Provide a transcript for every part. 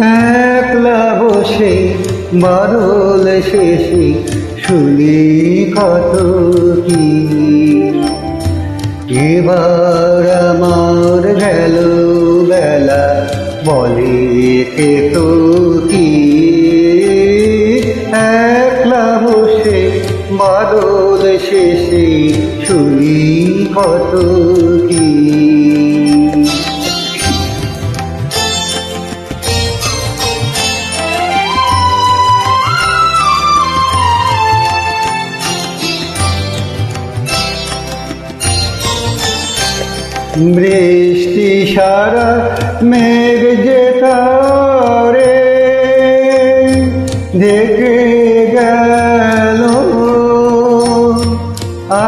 একলা বসে বাদল শেষে শুনি কত কি। এবার আমার গেল বেলা বলে কে তো কি। একলা বসে বাদল শেষে শুনি কত কি। বৃষ্টি সারা মেঘ যে তারে ঢেকে গেল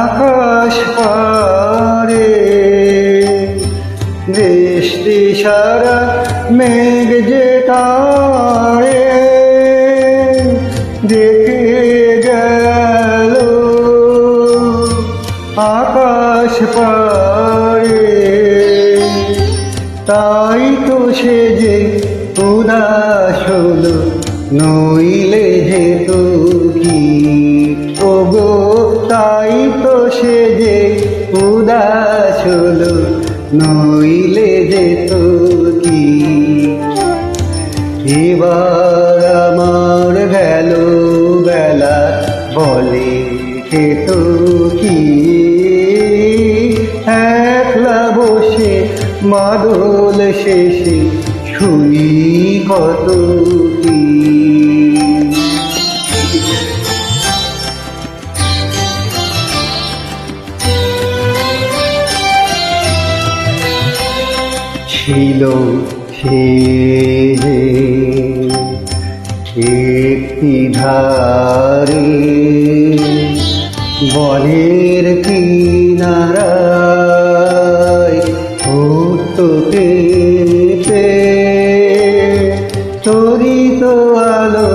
আকাশ পারে। বৃষ্টি সারা মেঘ যে তারে ঢেকে গেল আকাশ পারে। তাই তো সে যে উদাস হলো নইলে যেত কি। ওগো তাই তো সে যে উদাস হলো নইলে যেত কি। এবার আমার গেল বেলা বলে কে তো কি। একলা বসে বাদল শেষে শুনি কত কি। ছিল সে যে একটি ধারে বনের কিনারায় উঠতো পেতে তরিত আলো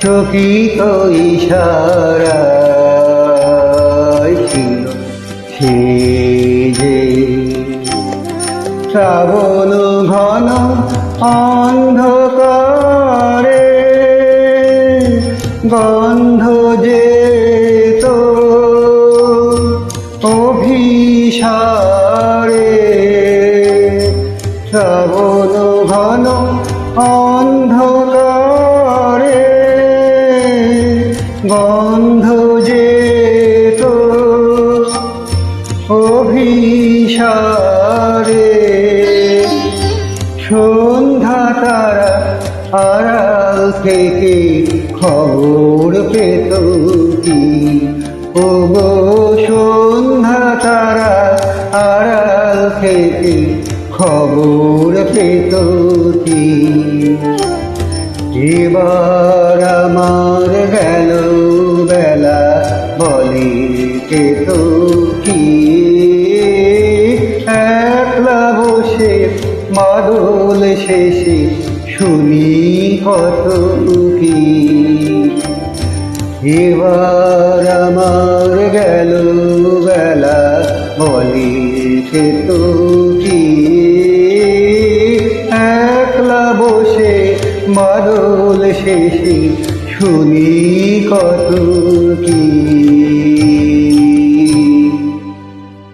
চকিত ইশারায়। ছিল সে যে শ্রাবণ ঘন অন্ধকারে গন্ধ যেত অভিসারে। শ্রাবণ ঘন অন্ধকারে গন্ধ যেত অভিসারে। সন্ধ্যা তারা আড়াল থেকে খবর পেত কি। ওগো সন্ধ্যা তারা আড়াল থেকে খবর পেত কি। এবার আমার গেল বেলা বলে কে তো কি। একলা বসে বাদল শেষে শুনি কত কি। এবার আমার গেল বেলা বলে কে তো কি। একলা বসে বাদল শেষে শুনি কত কি।